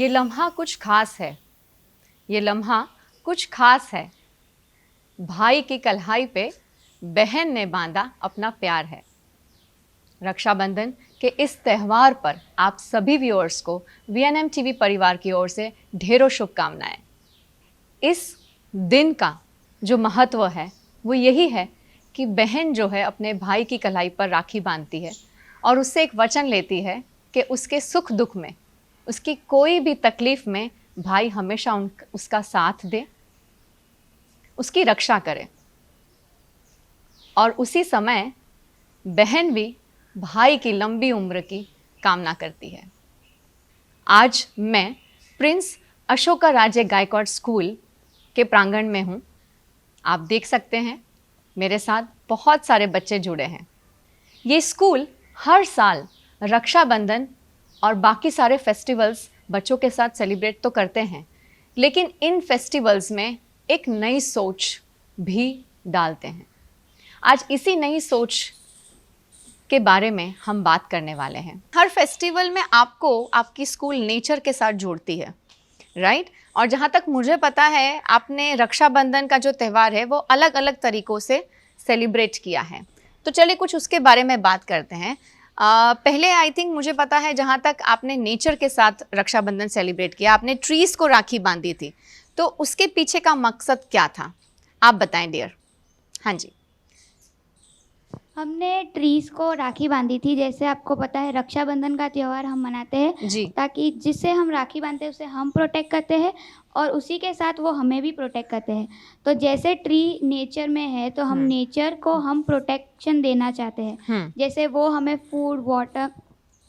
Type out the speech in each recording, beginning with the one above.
ये लम्हा कुछ खास है, ये लम्हा कुछ खास है। भाई की कलाई पे बहन ने बांधा अपना प्यार है। रक्षाबंधन के इस त्यौहार पर आप सभी व्यूअर्स को वीएनएम टीवी परिवार की ओर से ढेरों शुभकामनाएं। इस दिन का जो महत्व है वो यही है कि बहन जो है अपने भाई की कलाई पर राखी बांधती है और उससे एक वचन लेती है कि उसके सुख दुख में, उसकी कोई भी तकलीफ में भाई हमेशा उसका साथ दे, उसकी रक्षा करे। और उसी समय बहन भी भाई की लंबी उम्र की कामना करती है। आज मैं प्रिंस अशोका राजे गायकवाड़ स्कूल के प्रांगण में हूँ। आप देख सकते हैं मेरे साथ बहुत सारे बच्चे जुड़े हैं। ये स्कूल हर साल रक्षाबंधन और बाकी सारे फेस्टिवल्स बच्चों के साथ सेलिब्रेट तो करते हैं, लेकिन इन फेस्टिवल्स में एक नई सोच भी डालते हैं। आज इसी नई सोच के बारे में हम बात करने वाले हैं। हर फेस्टिवल में आपको आपकी स्कूल नेचर के साथ जोड़ती है, राइट? और जहाँ तक मुझे पता है आपने रक्षाबंधन का जो त्यौहार है वो अलग अलग तरीक़ों से सेलिब्रेट किया है। तो चलिए कुछ उसके बारे में बात करते हैं। पहले आई थिंक मुझे पता है जहाँ तक आपने नेचर के साथ रक्षाबंधन सेलिब्रेट किया, आपने ट्रीज़ को राखी बांधी थी, तो उसके पीछे का मकसद क्या था आप बताएं डियर। हाँ जी। हमने ट्रीज़ को राखी बांधी थी। जैसे आपको पता है रक्षाबंधन का त्यौहार हम मनाते हैं जी। ताकि जिससे हम राखी बांधते हैं उसे हम प्रोटेक्ट करते हैं और उसी के साथ वो हमें भी प्रोटेक्ट करते हैं। तो जैसे ट्री नेचर में है तो हम नेचर को हम प्रोटेक्शन देना चाहते हैं। जैसे वो हमें फूड, वाटर,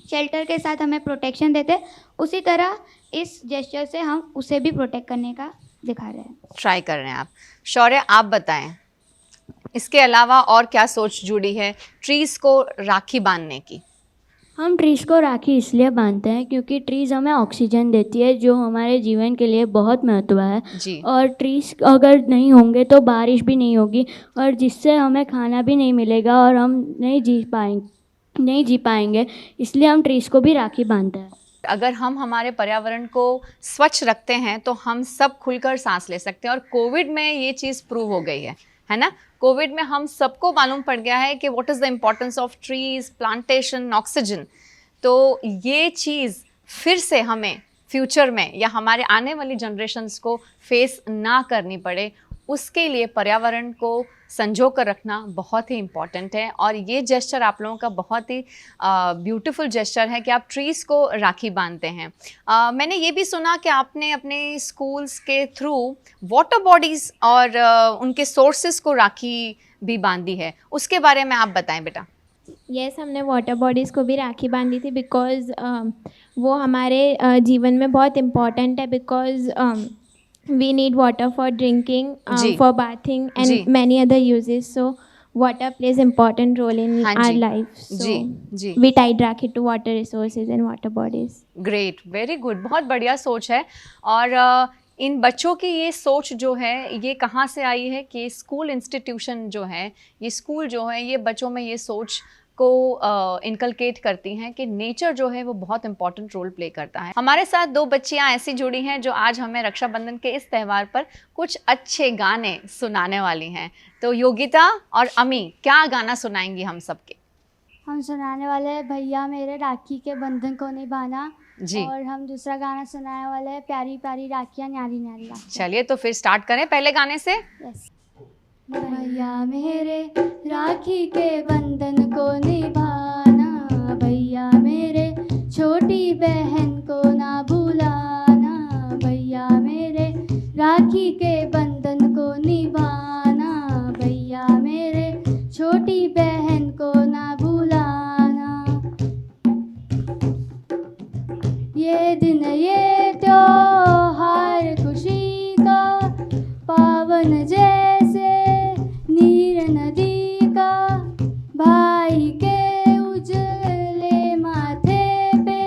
शेल्टर के साथ हमें प्रोटेक्शन देते हैं, उसी तरह इस जेस्चर से हम उसे भी प्रोटेक्ट करने का दिखा रहे हैं, ट्राई कर रहे हैं आप। शौर्य आप बताएं इसके अलावा और क्या सोच जुड़ी है ट्रीज़ को राखी बांधने की? हम ट्रीज़ को राखी इसलिए बांधते हैं क्योंकि ट्रीज़ हमें ऑक्सीजन देती है जो हमारे जीवन के लिए बहुत महत्व है जी। और ट्रीज़ अगर नहीं होंगे तो बारिश भी नहीं होगी और जिससे हमें खाना भी नहीं मिलेगा और हम नहीं जी पाएंगे, इसलिए हम ट्रीज़ को भी राखी बांधते हैं। अगर हम हमारे पर्यावरण को स्वच्छ रखते हैं तो हम सब खुलकर सांस ले सकते हैं और कोविड में ये चीज़ प्रूव हो गई है ना? कोविड में हम सबको मालूम पड़ गया है कि what is the importance of trees, plantation, oxygen. तो ये चीज़ फिर से हमें फ्यूचर में या हमारे आने वाली जनरेशन्स को फेस ना करनी पड़े, उसके लिए पर्यावरण को संजो कर रखना बहुत ही इम्पॉर्टेंट है। और ये जेस्चर आप लोगों का बहुत ही ब्यूटीफुल जेस्चर है कि आप ट्रीज़ को राखी बांधते हैं। मैंने ये भी सुना कि आपने अपने स्कूल्स के थ्रू वाटर बॉडीज़ और उनके सोर्सेज को राखी भी बांधी है, उसके बारे में आप बताएं बेटा। यस, हमने वाटर बॉडीज़ को भी राखी बांधी थी बिकॉज़ वो हमारे जीवन में बहुत इम्पॉर्टेंट है। Because we need water for drinking, for bathing and many other uses. So water plays important role in our life. So we tied rakhi to water resources and water bodies. Great, very good, बहुत बढ़िया सोच है। और इन बच्चों की ये सोच जो है ये कहाँ से आई है कि स्कूल इंस्टीट्यूशन जो है, ये स्कूल जो है ये बच्चों में ये सोच को इनकलकेट करती हैं कि नेचर जो है वो बहुत इंपॉर्टेंट रोल प्ले करता है। हमारे साथ दो बच्चियां ऐसी जुड़ी हैं जो आज हमें रक्षाबंधन के इस त्यौहार पर कुछ अच्छे गाने सुनाने वाली हैं। तो योगिता और अमी क्या गाना सुनाएंगी हम सबके? हम सुनाने वाले हैं भैया मेरे राखी के बंधन को निभाना जी। और हम दूसरा गाना सुनाने वाले हैं प्यारी प्यारी राखियाँ न्यारी न्यारी राखियाँ। चलिए तो फिर स्टार्ट करें पहले गाने से। यस। भैया मेरे राखी के बंधन को निभाना, भैया मेरे छोटी बहन को ना भुलाना, भैया मेरे राखी के बंधन को निभाना, भैया मेरे छोटी बहन को ना भुलाना। ये दिन ये त्योहार खुशी का पावन जैसे नीर नदी का, भाई के उजले माथे पे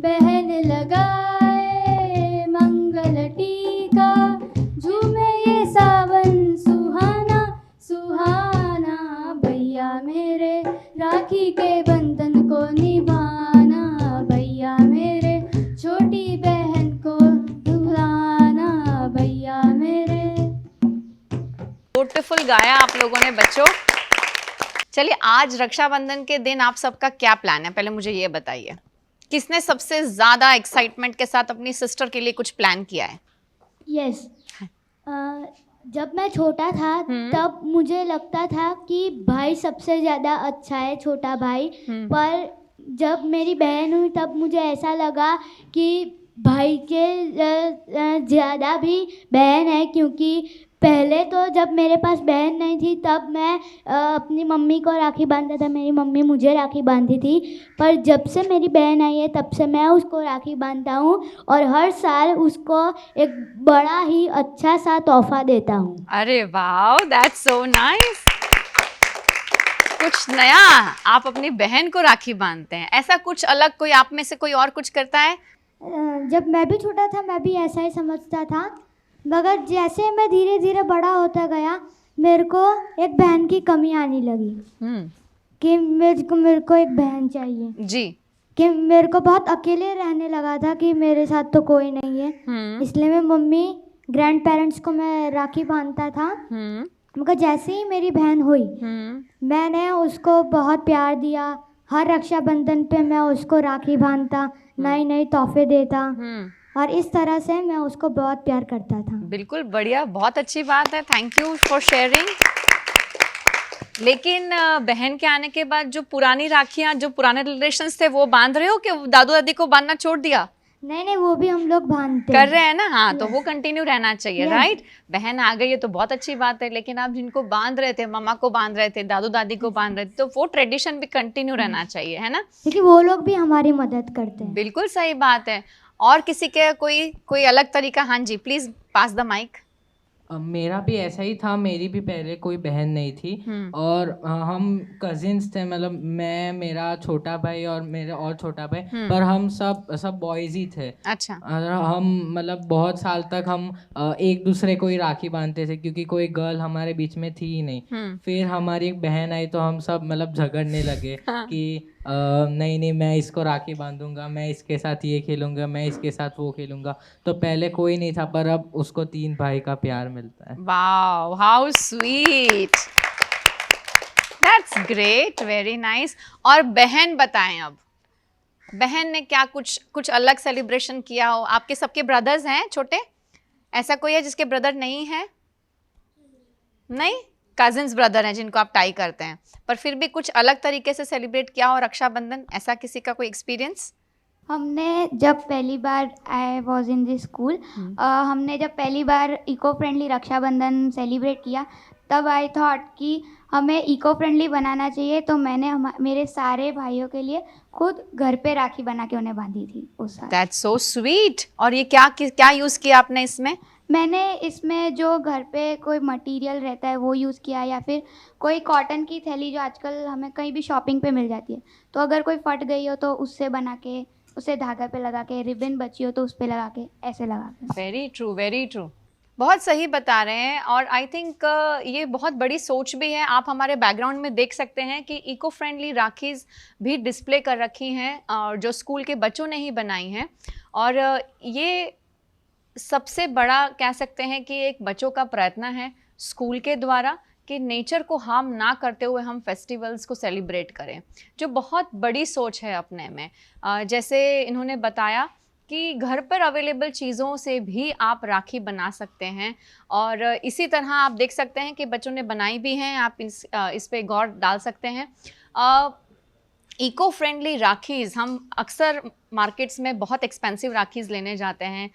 बहन लगाए मंगल टीका, झूमे ये सावन सुहाना सुहाना, भैया मेरे राखी के बंधन को निभाना, भैया मेरे छोटी बहन ब्यूटीफुल गाया आप लोगों ने बच्चों। चलिए, आज रक्षाबंधन के दिन आप सबका क्या प्लान है, पहले मुझे ये बताइए। किसने सबसे ज्यादा एक्साइटमेंट के साथ अपनी सिस्टर के लिए कुछ प्लान किया है? यस, जब मैं छोटा था तब मुझे लगता था कि भाई सबसे ज़्यादा अच्छा है, छोटा भाई। पर जब मेरी बहन हुई तब मुझे ऐसा लगा कि भाई के ज़्यादा भी बहन है, क्योंकि पहले तो जब मेरे पास बहन नहीं थी तब मैं अपनी मम्मी को राखी बांधता था, मेरी मम्मी मुझे राखी बांधती थी। पर जब से मेरी बहन आई है तब से मैं उसको राखी बांधता हूँ और हर साल उसको एक बड़ा ही अच्छा सा तोहफा देता हूँ। अरे वाह, दैट्स सो नाइस। कुछ नया, आप अपनी बहन को राखी बांधते हैं, ऐसा कुछ अलग कोई आप में से कोई और कुछ करता है? जब मैं भी छोटा था मैं भी ऐसा ही समझता था, मगर जैसे मैं धीरे धीरे बड़ा होता गया मेरे को एक बहन की कमी आने लगी कि मेरे को एक बहन चाहिए जी। कि मेरे को बहुत अकेले रहने लगा था कि मेरे साथ तो कोई नहीं है। इसलिए मैं मम्मी ग्रैंड पेरेंट्स को मैं राखी बांधता था। मगर जैसे ही मेरी बहन हुई मैंने उसको बहुत प्यार दिया। हर रक्षाबंधन पे मैं उसको राखी बांधता, नई नई तोहफे देता और इस तरह से मैं उसको बहुत प्यार करता था। बिल्कुल बढ़िया, बहुत अच्छी बात है, थैंक यू फॉर शेयरिंग। लेकिन बहन के आने के बाद जो पुरानी राखियां, जो पुराने रिलेशंस थे वो बांध रहे हो कि दादू दादी को बांधना छोड़ दिया? नहीं, वो भी हम लोग बांधते कर रहे हैं ना। हाँ, तो वो कंटिन्यू रहना चाहिए, Yes. राइट। बहन आ गई है तो बहुत अच्छी बात है, लेकिन आप जिनको बांध रहे थे, मम्मा को बांध रहे थे, दादू दादी को बांध रहे थे, तो वो ट्रेडिशन भी कंटिन्यू रहना चाहिए, है ना। क्योंकि वो लोग भी हमारी मदद करते हैं। बिल्कुल सही बात है। और किसी के कोई अलग तरीका? हाँ जी, प्लीज पास द माइक। मेरा भी ऐसा ही था, मेरी भी पहले कोई बहन नहीं थी और हम कजिन्स थे, मतलब मैं, मेरा छोटा भाई और मेरा और छोटा भाई, पर हम सब बॉयज ही थे। अच्छा। और हम मतलब बहुत साल तक हम एक दूसरे को ही राखी बांधते थे क्योंकि कोई गर्ल हमारे बीच में थी ही नहीं। फिर हमारी एक बहन आई तो हम सब मतलब झगड़ने लगे कि नहीं मैं इसको राखी बांधूंगा, मैं इसके साथ ये खेलूंगा, मैं इसके साथ वो खेलूंगा। तो पहले कोई नहीं था पर अब उसको 3 भाई का प्यार मिलता है। Wow, how sweet, that's great, very nice. और बहन बताएं, अब बहन ने क्या कुछ अलग सेलिब्रेशन किया हो? आपके सबके ब्रदर्स हैं छोटे? ऐसा कोई है जिसके ब्रदर नहीं है? नहीं, कजिन्स ब्रदर हैं जिनको आप टाई करते हैं, पर फिर भी कुछ अलग तरीके से सेलिब्रेट किया हो रक्षाबंधन, ऐसा किसी का कोई एक्सपीरियंस? हमने जब पहली बार I was in this school, हमने जब पहली बार इको फ्रेंडली रक्षाबंधन सेलिब्रेट किया तब आई थॉट कि हमें इको फ्रेंडली बनाना चाहिए। तो मैंने मेरे सारे भाइयों के लिए खुद घर पे राखी बना के उन्हें बांधी थी उस साल। That's so sweet. और ये क्या यूज़ किया आपने इसमें? मैंने इसमें जो घर पे कोई मटेरियल रहता है वो यूज़ किया, या फिर कोई कॉटन की थैली जो आजकल हमें कहीं भी शॉपिंग पे मिल जाती है, तो अगर कोई फट गई हो तो उससे बना के, उसे धागा पे लगा के, रिबन बची हो तो उस पे लगा के, ऐसे लगा के। वेरी ट्रू, वेरी ट्रू, बहुत सही बता रहे हैं। और आई थिंक ये बहुत बड़ी सोच भी है। आप हमारे बैकग्राउंड में देख सकते हैं कि इको फ्रेंडली राखीज़ भी डिस्प्ले कर रखी हैं और जो स्कूल के बच्चों ने ही बनाई हैं। और ये सबसे बड़ा कह सकते हैं कि एक बच्चों का प्रयत्न है स्कूल के द्वारा कि नेचर को हार्म ना करते हुए हम फेस्टिवल्स को सेलिब्रेट करें, जो बहुत बड़ी सोच है अपने में। जैसे इन्होंने बताया कि घर पर अवेलेबल चीज़ों से भी आप राखी बना सकते हैं। और इसी तरह आप देख सकते हैं कि बच्चों ने बनाई भी हैं, आप इस पे गौर डाल सकते हैं। इको फ्रेंडली राखीज़ हम अक्सर मार्केट्स में बहुत एक्सपेंसिव राखीज़ लेने जाते हैं।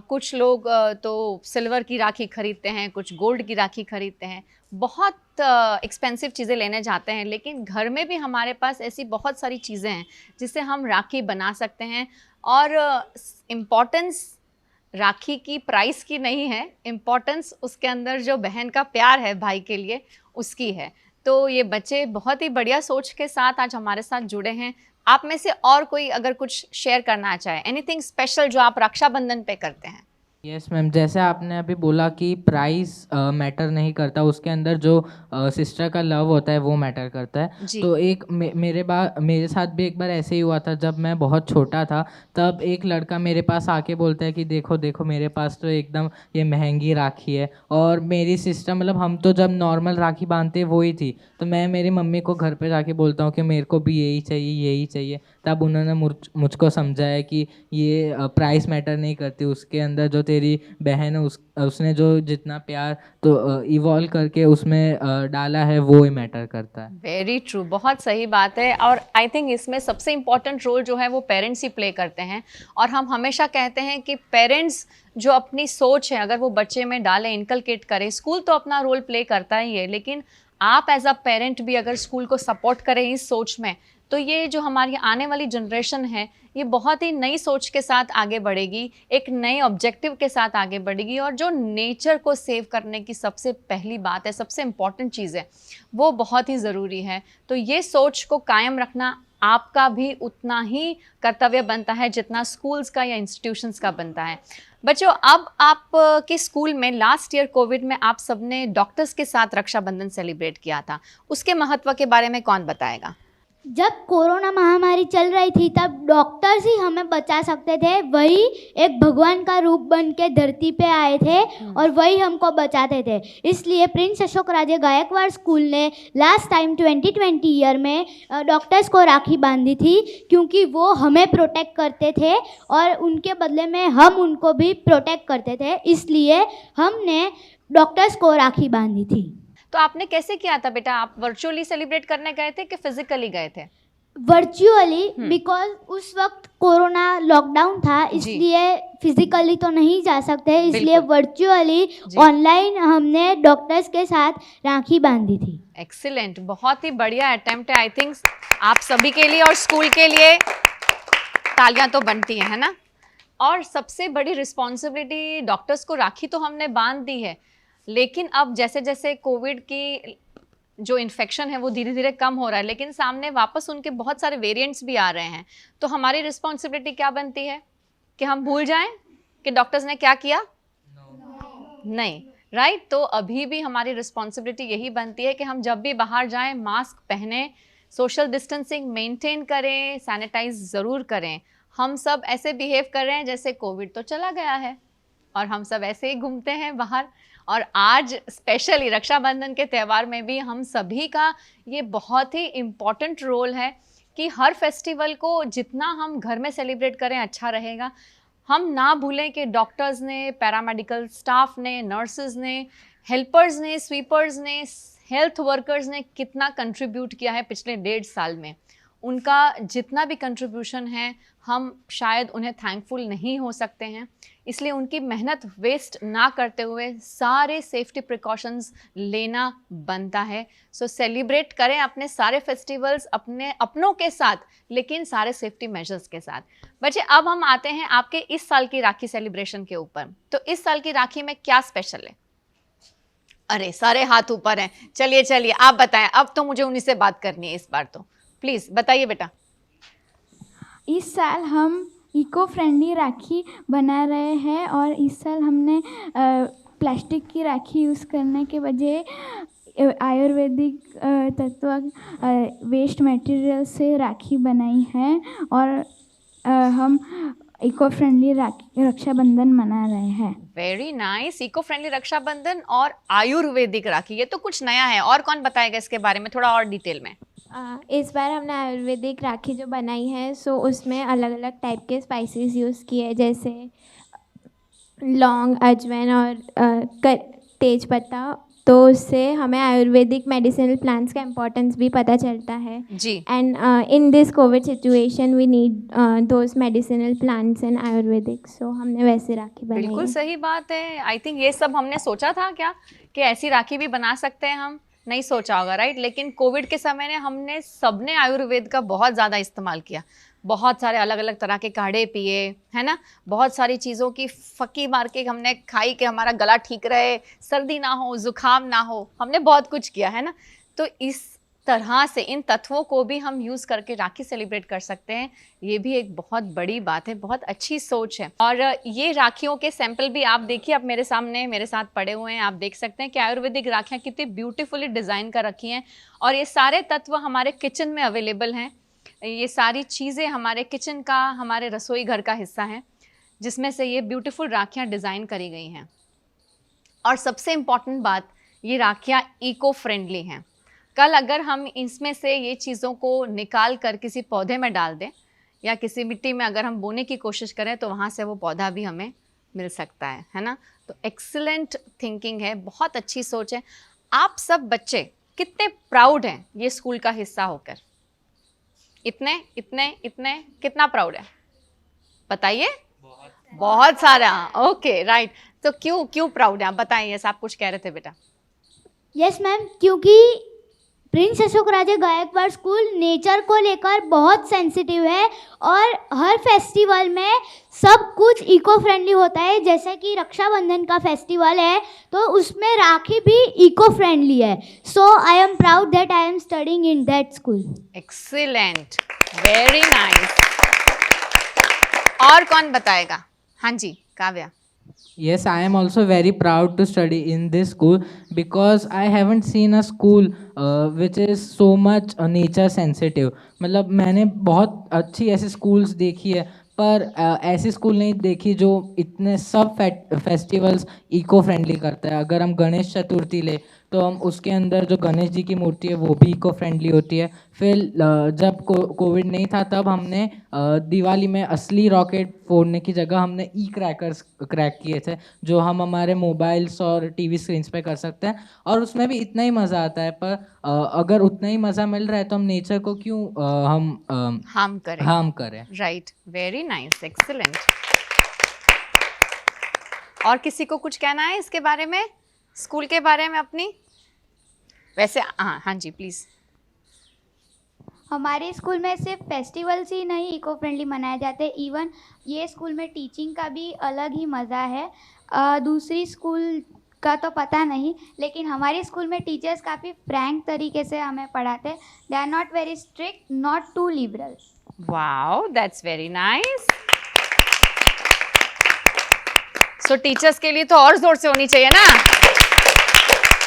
कुछ लोग तो सिल्वर की राखी ख़रीदते हैं, कुछ गोल्ड की राखी ख़रीदते हैं, बहुत एक्सपेंसिव चीज़ें लेने जाते हैं। लेकिन घर में भी हमारे पास ऐसी बहुत सारी चीज़ें हैं जिससे हम राखी बना सकते हैं। और इम्पॉर्टेंस राखी की प्राइस की नहीं है, इम्पॉर्टेंस उसके अंदर जो बहन का प्यार है भाई के लिए उसकी है। तो ये बच्चे बहुत ही बढ़िया सोच के साथ आज हमारे साथ जुड़े हैं। आप में से और कोई अगर कुछ शेयर करना चाहे, एनीथिंग स्पेशल जो आप रक्षाबंधन पे करते हैं? यस मैम, जैसे आपने अभी बोला कि प्राइस मैटर नहीं करता, उसके अंदर जो सिस्टर का लव होता है वो मैटर करता है। जी। तो एक मेरे साथ भी एक बार ऐसे ही हुआ था, जब मैं बहुत छोटा था। तब एक लड़का मेरे पास आके बोलता है कि देखो देखो मेरे पास तो एकदम ये महंगी राखी है। और मेरी सिस्टर, मतलब हम तो जब नॉर्मल राखी बांधते वो ही थी, तो मैं मेरी मम्मी को घर पे जाके बोलता हूँ कि मेरे को भी यही चाहिए यही चाहिए। तब उन्होंने मुझको समझाया कि ये प्राइस मैटर नहीं करती, उसके अंदर जो तेरी बहन है उसने जो जितना प्यार तो इवॉल्व करके उसमें डाला है वो ही मैटर करता है। वेरी ट्रू, बहुत सही बात है। और आई थिंक इसमें सबसे इम्पॉर्टेंट रोल जो है वो पेरेंट्स ही प्ले करते हैं। और हम हमेशा कहते हैं कि पेरेंट्स जो अपनी सोच है अगर वो बच्चे में डालें, इनकलकेट करें, स्कूल तो अपना रोल प्ले करता ही है, लेकिन आप एज अ पेरेंट भी अगर स्कूल को सपोर्ट करें इस सोच में, तो ये जो हमारी आने वाली जनरेशन है ये बहुत ही नई सोच के साथ आगे बढ़ेगी, एक नए ऑब्जेक्टिव के साथ आगे बढ़ेगी। और जो नेचर को सेव करने की सबसे पहली बात है, सबसे इम्पॉर्टेंट चीज़ है, वो बहुत ही ज़रूरी है। तो ये सोच को कायम रखना आपका भी उतना ही कर्तव्य बनता है जितना स्कूल्स का या इंस्टीट्यूशंस का बनता है। बच्चों, अब आप के स्कूल में लास्ट ईयर कोविड में आप सबने डॉक्टर्स के साथ रक्षाबंधन सेलिब्रेट किया था, उसके महत्व के बारे में कौन बताएगा? जब कोरोना महामारी चल रही थी तब डॉक्टर्स ही हमें बचा सकते थे। वही एक भगवान का रूप बन के धरती पे आए थे और वही हमको बचाते थे। इसलिए प्रिंस अशोक राजे गायकवाड़ स्कूल ने लास्ट टाइम 2020 ईयर में डॉक्टर्स को राखी बांधी थी, क्योंकि वो हमें प्रोटेक्ट करते थे और उनके बदले में हम उनको भी प्रोटेक्ट करते थे। इसलिए हमने डॉक्टर्स को राखी बांधी थी। तो आपने कैसे किया था बेटा? आप वर्चुअली सेलिब्रेट करने गए थे कि फिजिकली गए थे? वर्चुअली, बिकॉज उस वक्त कोरोना लॉकडाउन था, इसलिए फिजिकली तो नहीं जा सकते, इसलिए वर्चुअली ऑनलाइन हमने डॉक्टर्स के साथ राखी बांधी थी। एक्सीलेंट, बहुत ही बढ़िया अटेम्प्ट है। आई थिंक आप सभी के लिए और स्कूल के लिए तालियां तो बनती हैं, है ना? और सबसे बड़ी रिस्पॉन्सिबिलिटी, डॉक्टर्स को राखी तो हमने बांध दी है, लेकिन अब जैसे जैसे कोविड की जो इन्फेक्शन है वो धीरे धीरे कम हो रहा है, लेकिन सामने वापस उनके बहुत सारे वेरिएंट्स भी आ रहे हैं। तो हमारी रिस्पॉन्सिबिलिटी क्या बनती है कि हम भूल जाएं कि डॉक्टर्स ने क्या किया? नहीं, राइट? तो अभी भी हमारी रिस्पॉन्सिबिलिटी यही बनती है कि हम जब भी बाहर जाएं मास्क पहने, सोशल डिस्टेंसिंग मेंटेन करें, सैनिटाइज ज़रूर करें। हम सब ऐसे बिहेव कर रहे हैं जैसे कोविड तो चला गया है और हम सब ऐसे ही घूमते हैं बाहर। और आज स्पेशली रक्षाबंधन के त्यौहार में भी हम सभी का ये बहुत ही इम्पॉर्टेंट रोल है कि हर फेस्टिवल को जितना हम घर में सेलिब्रेट करें अच्छा रहेगा। हम ना भूलें कि डॉक्टर्स ने, पैरामेडिकल स्टाफ ने, नर्सेज ने, हेल्पर्स ने, स्वीपर्स ने, हेल्थ वर्कर्स ने कितना कंट्रीब्यूट किया है पिछले 1.5 साल में। उनका जितना भी कंट्रीब्यूशन है हम शायद उन्हें थैंकफुल नहीं हो सकते हैं, इसलिए उनकी मेहनत वेस्ट ना करते हुए सारे सेफ्टी प्रिकॉशंस लेना बनता है। सो सेलिब्रेट करें अपने सारे फेस्टिवल्स अपने अपनों के साथ, लेकिन सारे सेफ्टी मेजर्स के साथ। बच्चे, अब हम आते हैं आपके इस साल की राखी सेलिब्रेशन के ऊपर। तो इस साल की राखी में क्या स्पेशल है? अरे सारे हाथ ऊपर हैं, चलिए चलिए आप बताएं। अब तो मुझे उन्हीं से बात करनी है इस बार, तो प्लीज़ बताइए बेटा। इस साल हम इको फ्रेंडली राखी बना रहे हैं और इस साल हमने प्लास्टिक की राखी यूज़ करने के बजाय आयुर्वेदिक तत्व वेस्ट मटेरियल से राखी बनाई है और हम इको फ्रेंडली रक्षाबंधन मना रहे हैं। Very nice, eco friendly Rakshabandhan और आयुर्वेदिक राखी, ये तो कुछ नया है। और कौन बताएगा इसके बारे में थोड़ा और डिटेल में? इस बार हमने आयुर्वेदिक राखी जो बनाई है सो उसमें अलग अलग टाइप के स्पाइसेस यूज़ किए, जैसे लौंग, अजवाइन और तेज पत्ता। तो उससे हमें आयुर्वेदिक मेडिसिनल प्लांट्स का इम्पोर्टेंस भी पता चलता है जी। And in this covid situation we need those medicinal plants and ayurvedic, so हमने वैसे राखी बनाई। बिल्कुल है। सही बात है। आई थिंक ये सब हमने सोचा था क्या कि ऐसी राखी भी बना सकते हैं? हम नहीं सोचा होगा, राइट? लेकिन कोविड के समय में हमने सबने आयुर्वेद का बहुत ज़्यादा इस्तेमाल किया, बहुत सारे अलग अलग तरह के काढ़े पिए, है ना? बहुत सारी चीज़ों की फकी मार के हमने खाई कि हमारा गला ठीक रहे, सर्दी ना हो, ज़ुकाम ना हो, हमने बहुत कुछ किया, है ना? तो इस तरह से, इन तत्वों को भी हम यूज़ करके राखी सेलिब्रेट कर सकते हैं, ये भी एक बहुत बड़ी बात है, बहुत अच्छी सोच है। और ये राखियों के सैंपल भी आप देखिए, आप मेरे सामने मेरे साथ पड़े हुए हैं, आप देख सकते हैं कि आयुर्वेदिक राखियाँ कितनी ब्यूटीफुली डिज़ाइन कर रखी हैं। और ये सारे तत्व हमारे किचन में अवेलेबल हैं, ये सारी चीज़ें हमारे किचन का, हमारे रसोई घर का हिस्सा हैं, जिसमें से ये ब्यूटीफुल राखियाँ डिज़ाइन करी गई हैं। और सबसे इम्पॉर्टेंट बात, ये राखियाँ इको फ्रेंडली हैं। कल अगर हम इसमें से ये चीज़ों को निकाल कर किसी पौधे में डाल दें या किसी मिट्टी में अगर हम बोने की कोशिश करें तो वहाँ से वो पौधा भी हमें मिल सकता है ना। तो एक्सीलेंट थिंकिंग है, बहुत अच्छी सोच है। आप सब बच्चे कितने प्राउड हैं ये स्कूल का हिस्सा होकर? इतने इतने इतने कितना प्राउड है बताइए? बहुत सारा। Okay right. तो क्यों क्यों प्राउड है आप बताइए, आप कुछ कह रहे थे बेटा? यस मैम, क्योंकि प्रिंस अशोक राजा गायकवाड़ स्कूल नेचर को लेकर बहुत सेंसिटिव है और हर फेस्टिवल में सब कुछ इको फ्रेंडली होता है। जैसे कि रक्षाबंधन का फेस्टिवल है तो उसमें राखी भी इको फ्रेंडली है। So I am proud that I am studying in that school. Excellent, very nice. और कौन बताएगा? हाँ जी Kavya. Yes, I am also very proud to study in this school because I haven't seen a school which is so much nature sensitive. मतलब मैंने बहुत अच्छी ऐसी schools देखी है, पर ऐसी स्कूल नहीं देखी जो इतने सब फेस्टिवल्स इको फ्रेंडली करता है। अगर हम गणेश चतुर्थी ले तो हम उसके अंदर जो गणेश जी की मूर्ति है वो भी इको फ्रेंडली होती है। फिर जब कोविड नहीं था तब हमने दिवाली में असली रॉकेट फोड़ने की जगह हमने ई क्रैकर्स क्रैक किए थे, जो हम हमारे मोबाइल्स और टीवी स्क्रीन्स पे कर सकते हैं, और उसमें भी इतना ही मज़ा आता है। पर अगर उतना ही मज़ा मिल रहा है तो हम नेचर को क्यों हम हार्म करें? Right, very nice, excellent. और किसी को कुछ कहना है इसके बारे में, स्कूल के बारे में अपनी? वैसे हाँ जी प्लीज़। हमारे स्कूल में सिर्फ फेस्टिवल्स ही नहीं इको फ्रेंडली मनाए जाते, इवन ये स्कूल में टीचिंग का भी अलग ही मज़ा है। दूसरी स्कूल का तो पता नहीं, लेकिन हमारे स्कूल में टीचर्स काफ़ी फ्रैंक तरीके से हमें पढ़ाते। They are not very strict, not too liberal. Wow, that's very nice. So teachers के लिए तो और जोर से होनी चाहिए ना।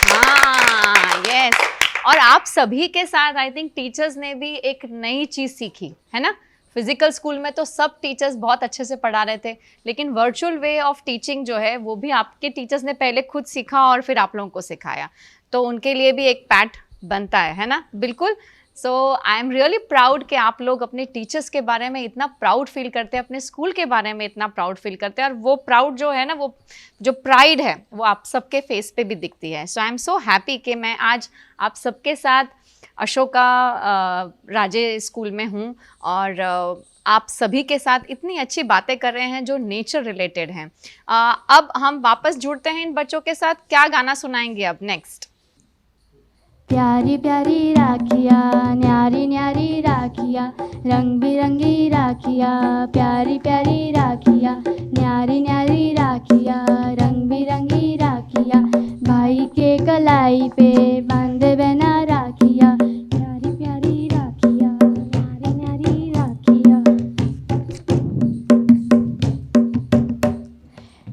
हाँ यस। और आप सभी के साथ आई थिंक टीचर्स ने भी एक नई चीज़ सीखी है ना। फिजिकल स्कूल में तो सब टीचर्स बहुत अच्छे से पढ़ा रहे थे, लेकिन वर्चुअल वे ऑफ टीचिंग जो है वो भी आपके टीचर्स ने पहले खुद सीखा और फिर आप लोगों को सिखाया, तो उनके लिए भी एक पैट बनता है ना। बिल्कुल। सो आई एम रियली प्राउड कि आप लोग अपने टीचर्स के बारे में इतना प्राउड फील करते हैं, अपने स्कूल के बारे में इतना प्राउड फील करते हैं, और वो प्राउड जो है ना, वो जो प्राइड है वो आप सबके फेस पे भी दिखती है। So I am so happy कि मैं आज आप सबके साथ अशोका राजे स्कूल में हूँ और आप सभी के साथ इतनी अच्छी बातें कर रहे हैं जो नेचर रिलेटेड हैं। अब हम वापस जुड़ते हैं इन बच्चों के साथ। क्या गाना सुनाएंगे अब नेक्स्ट? प्यारी प्यारी राखिया, न्यारी न्यारी राखिया, रंग बिरंगी राखिया, प्यारी प्यारी राखिया, न्यारी न्यारी राखिया, रंग बिरंगी राखिया, भाई के कलाई पे बांधे बना राखिया, प्यारी प्यारी राखिया, न्यारी न्यारी राखिया।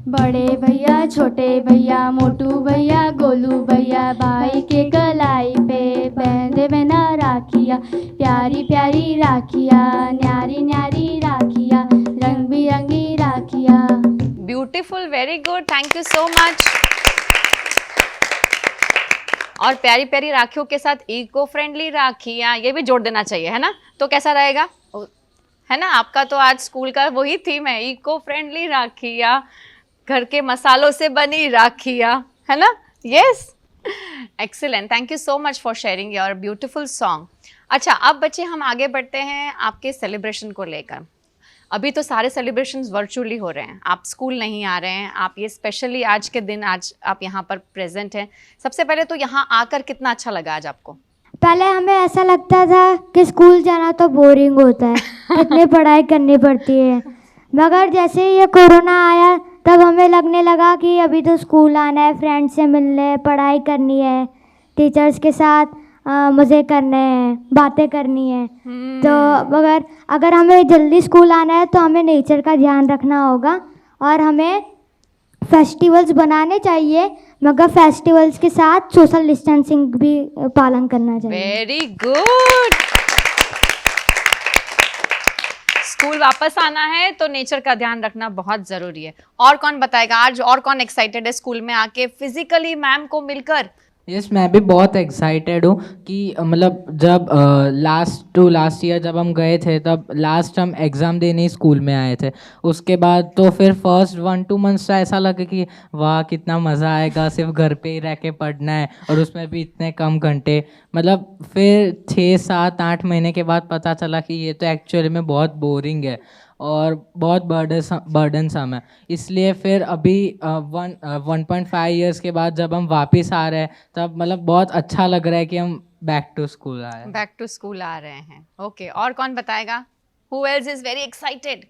बड़े भैया, छोटे भैया, मोटू भैया, गोलू भैया, भाई के कलाई पे बांधे बना राखिया, प्यारी प्यारी राखिया, न्यारी न्यारी राखिया, रंग बिरंगी राखिया। Beautiful, very good, thank you so much. और प्यारी प्यारी राखियों के साथ इको फ्रेंडली राखियाँ, ये भी जोड़ देना चाहिए है ना, तो कैसा रहेगा है ना। आपका तो आज स्कूल का वही थीम है, इको फ्रेंडली राखियाँ, घर के मसालों से बनी राखियाँ, है ना। Yes, excellent, thank you so much for sharing your beautiful song. अच्छा, अब बच्चे हम आगे बढ़ते हैं आपके सेलिब्रेशन को लेकर। अभी तो सारे सेलिब्रेशंस वर्चुअली हो रहे हैं, आप स्कूल नहीं आ रहे हैं, आप ये स्पेशली आज के दिन आज आप यहाँ पर प्रेजेंट हैं। सबसे पहले तो यहाँ आकर कितना अच्छा लगा आज आपको? पहले हमें ऐसा लगता था कि स्कूल जाना तो बोरिंग होता है, इतनी पढ़ाई करनी पड़ती है, मगर जैसे ही ये कोरोना आया तब हमें लगने लगा कि अभी तो स्कूल आना है, फ्रेंड्स से मिलने, पढ़ाई करनी है, टीचर्स के साथ मज़े करने हैं, बातें करनी है। तो अगर हमें जल्दी स्कूल आना है तो हमें नेचर का ध्यान रखना होगा और हमें फेस्टिवल्स बनाने चाहिए, मगर फेस्टिवल्स के साथ सोशल डिस्टेंसिंग भी पालन करना चाहिए। Very good. स्कूल वापस आना है तो नेचर का ध्यान रखना बहुत ज़रूरी है। और कौन बताएगा आज, और कौन एक्साइटेड है स्कूल में आके फिजिकली मैम को मिलकर? यस, मैं भी बहुत एक्साइटेड हूँ कि मतलब जब लास्ट ईयर जब हम गए थे तब लास्ट हम एग्ज़ाम देने ही स्कूल में आए थे। उसके बाद तो फिर फर्स्ट 1-2 मंथ्स ऐसा लगा कि वाह कितना मज़ा आएगा, सिर्फ घर पे ही रह के पढ़ना है और उसमें भी इतने कम घंटे। मतलब फिर 6-7-8 महीने के बाद पता चला कि ये तो एक्चुअली में बहुत बोरिंग है और बहुत बर्डनसम है। इसलिए फिर अभी 1.5 ईयर्स के बाद जब हम वापस आ रहे हैं तब मतलब बहुत अच्छा लग रहा है कि हम बैक टू स्कूल आ रहे हैं। बैक टू स्कूल आ रहे हैं। ओके, और कौन बताएगा? Who else is very excited?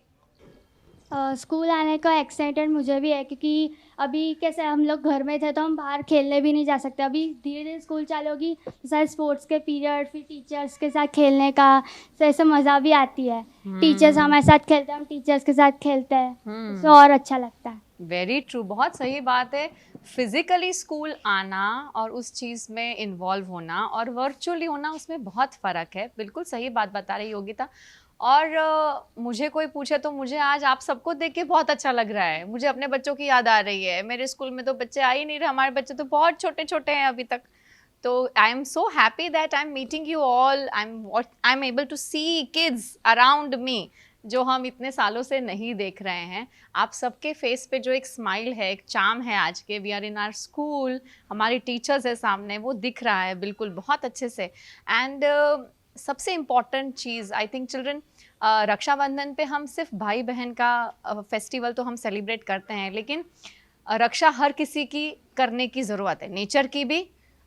School आने का एक्साइटेड मुझे भी है, क्योंकि अभी कैसे हम लोग घर में थे तो हम बाहर खेलने भी नहीं जा सकते। अभी धीरे धीरे स्कूल चालू होगी तो सारे स्पोर्ट्स के पीरियड, फिर टीचर्स के साथ खेलने का, तो ऐसे मज़ा भी आती है। टीचर्स हमारे साथ खेलते हैं, हम टीचर्स के साथ खेलते हैं, तो और अच्छा लगता है। वेरी ट्रू, बहुत सही बात है। फिजिकली स्कूल आना और उस चीज़ में इन्वॉल्व होना और वर्चुअली होना, उसमें बहुत फ़र्क है। बिल्कुल सही बात बता रही योगिता। और मुझे कोई पूछे तो मुझे आज आप सबको देख के बहुत अच्छा लग रहा है। मुझे अपने बच्चों की याद आ रही है। मेरे स्कूल में तो बच्चे आ ही नहीं रहे, हमारे बच्चे तो बहुत छोटे छोटे हैं अभी तक। तो I am so happy that I am meeting you all. I am able to see kids around me जो हम इतने सालों से नहीं देख रहे हैं। आप सबके फेस पे जो एक स्माइल है, एक चार्म है आज के, we are in our school, हमारी टीचर्स है सामने, वो दिख रहा है बिल्कुल बहुत अच्छे से। एंड सबसे इम्पॉर्टेंट चीज़ आई थिंक चिल्ड्रन, रक्षाबंधन पे हम सिर्फ भाई बहन का फेस्टिवल तो हम सेलिब्रेट करते हैं, लेकिन रक्षा हर किसी की करने की ज़रूरत है। नेचर की भी,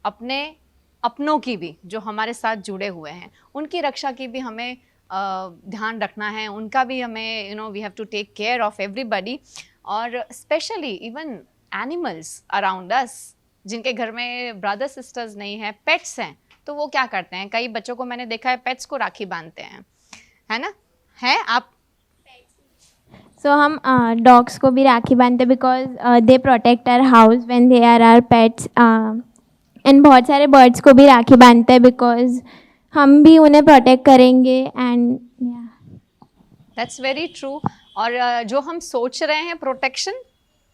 अपनों की भी, जो हमारे साथ जुड़े हुए हैं उनकी रक्षा की भी हमें ध्यान रखना है। उनका भी हमें we have to take care of everybody. और specially even animals around us, जिनके घर में ब्रदर सिस्टर्स नहीं हैं, पेट्स हैं, तो वो क्या करते हैं? कई बच्चों को मैंने देखा है पेट्स को राखी बांधते हैं, है ना? है आप? सो हम डॉग्स को भी राखी बांधते because they protect our house when they are our pets. And बहुत सारे बर्ड्स को भी राखी बांधते हैं बिकॉज हम भी उन्हें प्रोटेक्ट करेंगे। And that's very true. और जो हम सोच रहे हैं प्रोटेक्शन,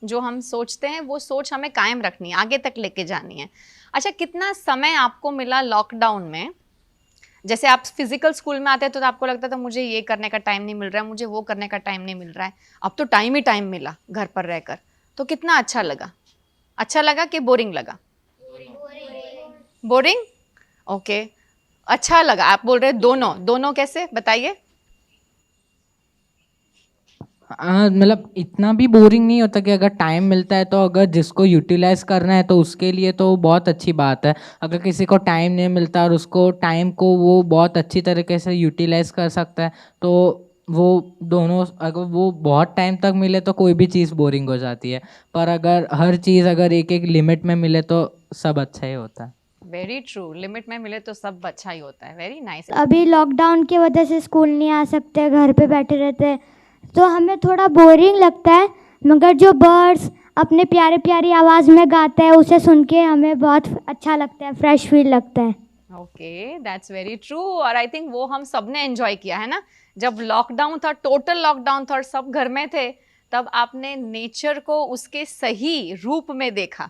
जो हम सोचते हैं वो सोच हमें कायम रखनी है, आगे तक लेके जानी है। अच्छा, कितना समय आपको मिला लॉकडाउन में? जैसे आप फिजिकल स्कूल में आते थे तो आपको लगता था मुझे ये करने का टाइम नहीं मिल रहा है, मुझे वो करने का टाइम नहीं मिल रहा है। अब तो टाइम ही टाइम मिला घर पर रहकर, तो कितना अच्छा लगा? अच्छा लगा कि बोरिंग लगा? बोरिंग। ओके, अच्छा लगा। आप बोल रहे दोनों कैसे, बताइए? मतलब इतना भी बोरिंग नहीं होता कि अगर टाइम मिलता है तो अगर जिसको यूटिलाइज करना है तो उसके लिए तो बहुत अच्छी बात है। अगर किसी को टाइम नहीं मिलता और उसको टाइम को वो बहुत अच्छी तरीके से यूटिलाइज कर सकता है तो वो दोनों, अगर वो बहुत टाइम तक मिले तो कोई भी चीज़ बोरिंग हो जाती है, पर अगर हर चीज़ अगर एक एक लिमिट में मिले तो सब अच्छा ही होता है। वेरी ट्रू, लिमिट में मिले तो सब अच्छा ही होता है। Very nice. अभी लॉकडाउन की वजह से स्कूल नहीं आ सकते, घर पे बैठे रहते हैं, तो हमें थोड़ा बोरिंग लगता है, मगर जो बर्ड्स अपने प्यारे प्यारी आवाज़ में गाते हैं उसे सुन के हमें बहुत अच्छा लगता है, फ्रेश फील लगता है। Okay, that's very true. और आई थिंक वो हम सब ने एंजॉय किया है ना, जब लॉकडाउन था, टोटल लॉकडाउन था और सब घर में थे, तब आपने नेचर को उसके सही रूप में देखा,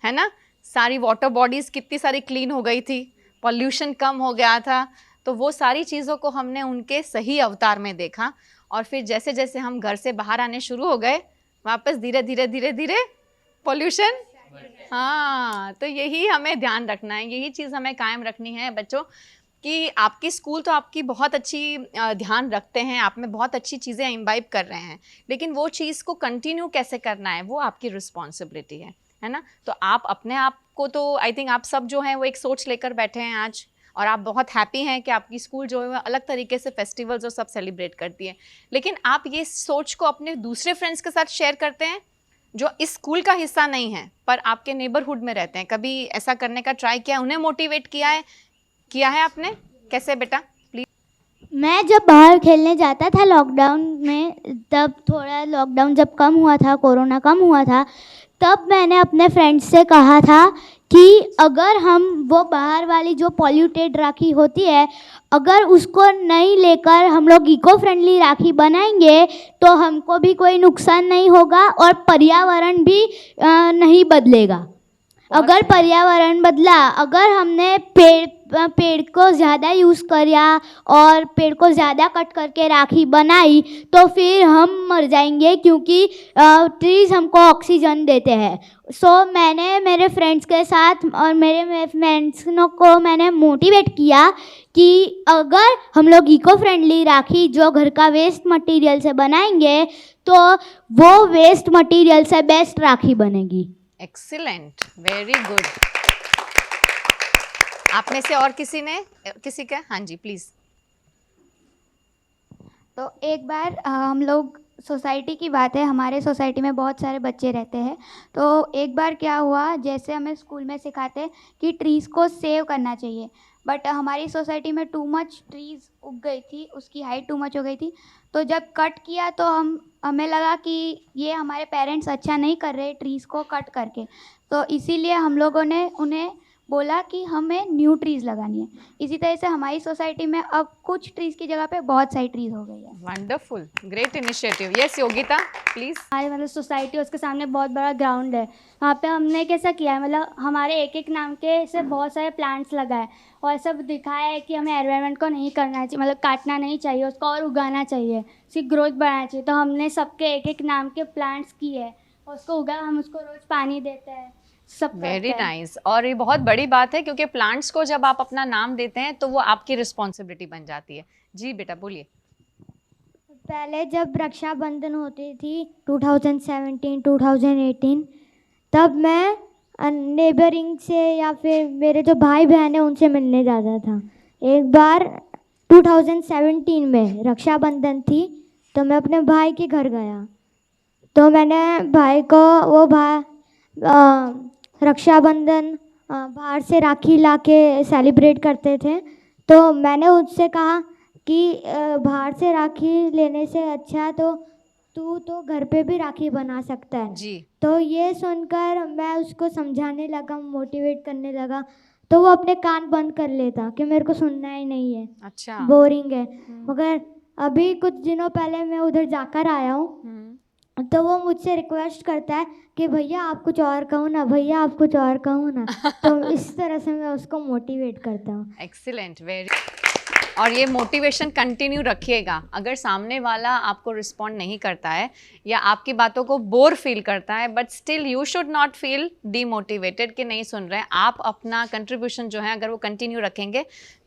है ना? सारी वाटर बॉडीज़ कितनी सारी क्लीन हो गई थी, पॉल्यूशन कम हो गया था, तो वो सारी चीज़ों को हमने उनके सही अवतार में देखा। और फिर जैसे जैसे हम घर से बाहर आने शुरू हो गए, वापस धीरे धीरे पॉल्यूशन। हाँ, तो यही हमें ध्यान रखना है, यही चीज़ हमें कायम रखनी है बच्चों, कि आपकी स्कूल तो आपकी बहुत अच्छी ध्यान रखते हैं, आप में बहुत अच्छी चीज़ें इम्बाइब कर रहे हैं, लेकिन वो चीज़ को कंटिन्यू कैसे करना है वो आपकी रिस्पॉन्सिबिलिटी है ना? तो आप अपने आप को, तो आई थिंक आप सब जो हैं वो एक सोच लेकर बैठे हैं आज, और आप बहुत हैप्पी हैं कि आपकी स्कूल जो है वो अलग तरीके से फेस्टिवल्स और सब सेलिब्रेट करती है। लेकिन आप ये सोच को अपने दूसरे फ्रेंड्स के साथ शेयर करते हैं जो इस स्कूल का हिस्सा नहीं है पर आपके नेबरहुड में रहते हैं? कभी ऐसा करने का ट्राई किया, उन्हें मोटिवेट किया है किया है आपने? कैसे बेटा? प्लीज। मैं जब बाहर खेलने जाता था लॉकडाउन में, तब थोड़ा लॉकडाउन जब कम हुआ था, कोरोना कम हुआ था, तब मैंने अपने फ्रेंड्स से कहा था कि अगर हम वो बाहर वाली जो पॉल्यूटेड राखी होती है, अगर उसको नहीं लेकर हम लोग इको फ्रेंडली राखी बनाएंगे तो हमको भी कोई नुकसान नहीं होगा और पर्यावरण भी नहीं बदलेगा। अगर पर्यावरण बदला, अगर हमने पेड़ को ज़्यादा यूज़ किया और पेड़ को ज़्यादा कट करके राखी बनाई तो फिर हम मर जाएंगे, क्योंकि ट्रीज़ हमको ऑक्सीजन देते हैं। सो मैंने मेरे फ्रेंड्स के साथ और मेरे फ्रेंड्स को मैंने मोटिवेट किया कि अगर हम लोग इको फ्रेंडली राखी जो घर का वेस्ट मटेरियल से बनाएंगे तो वो वेस्ट मटेरियल से बेस्ट राखी बनेगी। Excellent, very good. आप में से और किसी का? हाँ जी प्लीज। तो एक बार हम लोग, सोसाइटी की बात है, हमारे सोसाइटी में बहुत सारे बच्चे रहते हैं। तो एक बार क्या हुआ, जैसे हमें स्कूल में सिखाते हैं कि ट्रीज़ को सेव करना चाहिए, बट हमारी सोसाइटी में टू मच ट्रीज़ उग गई थी, उसकी हाइट टू मच हो गई थी। तो जब कट किया तो हमें लगा कि ये हमारे पेरेंट्स अच्छा नहीं कर रहे ट्रीज़ को कट करके, तो इसीलिए हम लोगों ने उन्हें बोला कि हमें न्यू ट्रीज़ लगानी है। इसी तरह से हमारी सोसाइटी में अब कुछ ट्रीज़ की जगह पे बहुत सारी ट्रीज़ हो गई है। Wonderful, great initiative. Yes Yogita please. हमारे मतलब सोसाइटी, उसके सामने बहुत बड़ा ग्राउंड है, वहाँ पे हमने कैसा किया है, मतलब हमारे एक एक नाम के से बहुत सारे प्लांट्स लगाए और सब दिखाया है कि हमें एनवायरनमेंट को नहीं करना चाहिए, मतलब काटना नहीं चाहिए, उसको और उगाना चाहिए, उसकी ग्रोथ बढ़ाना चाहिए। तो हमने सबके एक एक नाम के प्लांट्स किए, उसको उगा, हम उसको रोज़ पानी देते हैं, सब। Very nice. और ये बहुत बड़ी बात है क्योंकि प्लांट्स को जब आप अपना नाम देते हैं तो वो आपकी रिस्पॉन्सिबिलिटी बन जाती है। जी बेटा बोलिए। पहले जब रक्षाबंधन होती थी 2017-2018, तब मैं नेबरिंग से या फिर मेरे जो भाई बहन हैं उनसे मिलने जाता था। एक बार 2017 में रक्षाबंधन थी तो मैं अपने भाई के घर गया, तो मैंने भाई को रक्षाबंधन बाहर से राखी लाके सेलिब्रेट करते थे, तो मैंने उससे कहा कि बाहर से राखी लेने से अच्छा तो तू तो घर पे भी राखी बना सकता है जी। तो ये सुनकर मैं उसको समझाने लगा, मोटिवेट करने लगा, तो वो अपने कान बंद कर लेता कि मेरे को सुनना ही नहीं है, अच्छा, बोरिंग है। मगर अभी कुछ दिनों पहले मैं उधर जाकर आया हूँ, तो वो मुझसे रिक्वेस्ट करता है कि भैया आप कुछ और कहो ना, भैया आप कुछ और कहो ना। तो इस तरह से मैं उसको मोटिवेट करता हूँ। Excellent, very. और ये मोटिवेशन कंटिन्यू रखिएगा। अगर सामने वाला आपको रिस्पॉन्ड नहीं करता है या आपकी बातों को बोर फील करता है, but still you should not feel demotivated कि नहीं सुन रहे हैं। आप अपना कंट्रीब्यूशन जो है अगर वो कंटिन्यू रखेंगे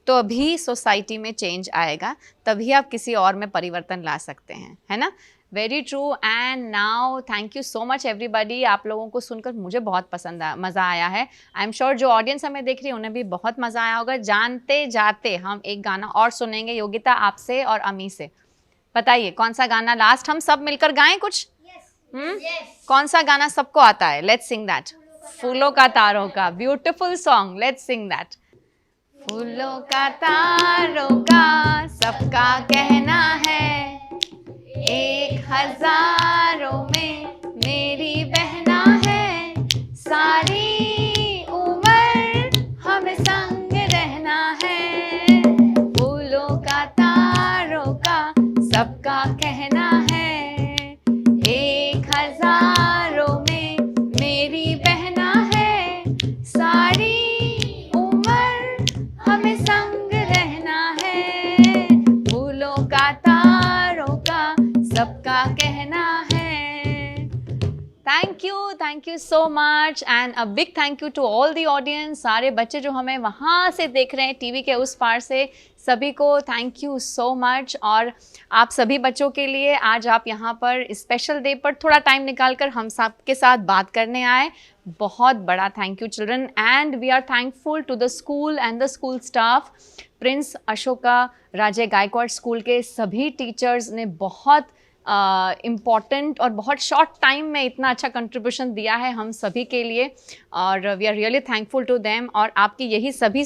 तो अभी सोसाइटी में चेंज आएगा, तभी आप किसी और में परिवर्तन ला सकते हैं, है ना। Very true. And now thank you so much everybody. आप लोगों को सुनकर मुझे बहुत मज़ा आया है। आई एम श्योर जो ऑडियंस हमें देख रही है उन्हें भी बहुत मज़ा आया होगा। जानते जाते हम एक गाना और सुनेंगे योगिता आपसे और अमी से। बताइए कौन सा गाना लास्ट हम सब मिलकर गाएं कुछ? कौन सा गाना सबको आता है? Let's Singh that. फूलों का तारों का beautiful song, let's Singh that. फूलों का तारों का सबका कहना है, 1000 में मेरी बहना है, सारी उम्र हमें संग रहना है। फूलों का तारों का सबका कहना है, 1000 में मेरी बहना है, सारी हमें संग रहना है। फूलों का तारों का सबका कहना है। Thank you so much and a big thank you to all the audience. सारे बच्चे जो हमें वहाँ से देख रहे हैं टीवी के उस पार से, सभी को थैंक यू सो मच। और आप सभी बच्चों के लिए आज आप यहाँ पर स्पेशल डे पर थोड़ा टाइम निकालकर हम सब के साथ बात करने आए, बहुत बड़ा thank you children. And we are thankful to the school and the school staff. Prince Ashoka Raje Gaikwad school के सभी टीचर्स ने बहुत इम्पॉर्टेंट और बहुत शॉर्ट टाइम में इतना अच्छा कंट्रीब्यूशन दिया है हम सभी के लिए, और we are really thankful to them. और आपकी यही सभी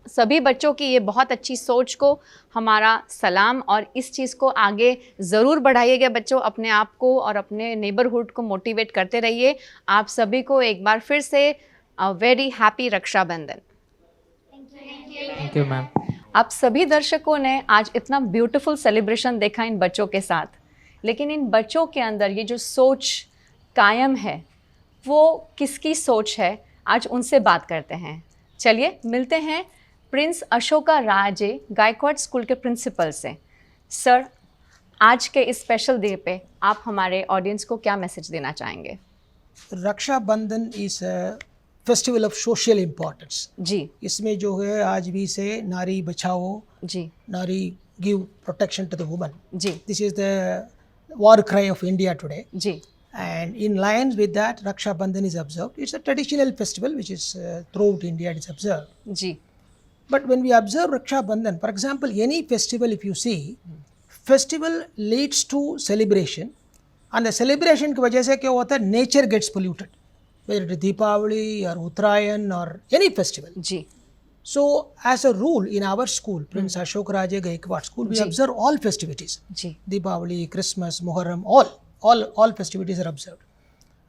सभी बच्चों की ये बहुत अच्छी सोच को हमारा सलाम, और इस चीज़ को आगे ज़रूर बढ़ाइएगा बच्चों। अपने आप को और अपने नेबरहुड को मोटिवेट करते रहिए। आप सभी को एक बार फिर से very happy Rakshabandhan. Thank you ma'am. आप सभी दर्शकों ने आज इतना ब्यूटीफुल सेलिब्रेशन देखा इन बच्चों के साथ, लेकिन इन बच्चों के अंदर ये जो सोच कायम है वो किसकी सोच है, आज उनसे बात करते हैं। चलिए मिलते हैं प्रिंस अशोका राजे गायकवाड स्कूल के प्रिंसिपल से। सर, आज के इस स्पेशल डे पे आप हमारे ऑडियंस को क्या मैसेज देना चाहेंगे? Rakshabandhan is festival of social importance. जी इसमें जो है आज भी से नारी बचाओ, जी नारी give protection to the woman. जी this is the war cry of India today. जी And in line with that, Raksha Bandhan is observed. It's a traditional festival which is throughout India it is observed. जी But when we observe Raksha Bandhan, for example, any festival if you see, festival leads to celebration. And the celebration की वजह से क्या होता है, nature gets polluted. Whether it is Deepavali or Uttarayan or any festival. Ji So as a rule in our school, Prince Ashok Raja Gaikwad School, we observe all festivities. Ji Deepavali, Christmas, Muharram, all festivities are observed.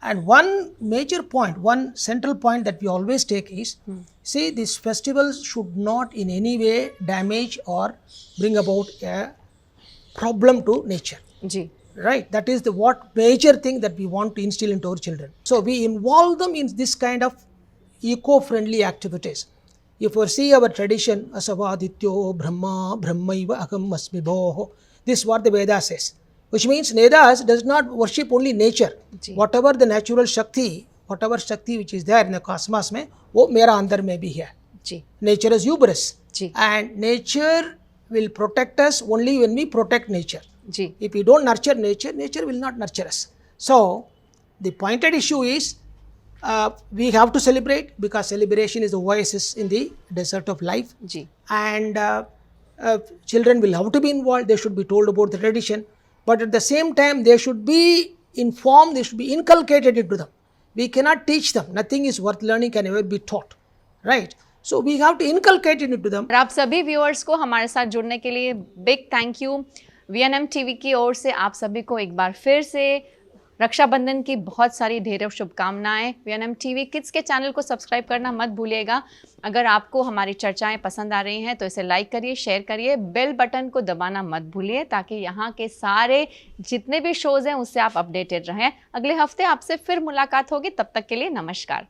And one major point, one central point that we always take is, see, these festivals should not in any way damage or bring about a problem to nature. Ji Right, that is the what major thing that we want to instill into our children. So we involve them in this kind of eco-friendly activities. If you see our tradition, asavadityo brahma brahmaiva aham asmi bhoho, this is what the Veda says, which means Vedas does not worship only nature. Ji. Whatever the natural shakti, whatever shakti which is there in the cosmos में, वो मेरा अंदर में भी है. जी Nature is hubris, ji and nature will protect us only when we protect nature. Ji If we don't nurture nature, nature will not nurture us. So the pointed issue is we have to celebrate, because celebration is the oasis in the desert of life. Ji And children will have to be involved. They should be told about the tradition, but at the same time they should be informed, they should be inculcated into them. We cannot teach them. Nothing is worth learning can ever be taught, right? So we have to inculcate it into them. और आप सभी viewers को हमारे साथ जुड़ने के लिए big thank you. VNM TV की ओर से आप सभी को एक बार फिर से रक्षाबंधन की बहुत सारी ढेरों शुभकामनाएं। VNM टीवी किड्स के चैनल को सब्सक्राइब करना मत भूलिएगा। अगर आपको हमारी चर्चाएं पसंद आ रही हैं तो इसे लाइक करिए, शेयर करिए, बेल बटन को दबाना मत भूलिए, ताकि यहाँ के सारे जितने भी शोज़ हैं उससे आप अपडेटेड रहें। अगले हफ्ते आपसे फिर मुलाकात होगी, तब तक के लिए नमस्कार।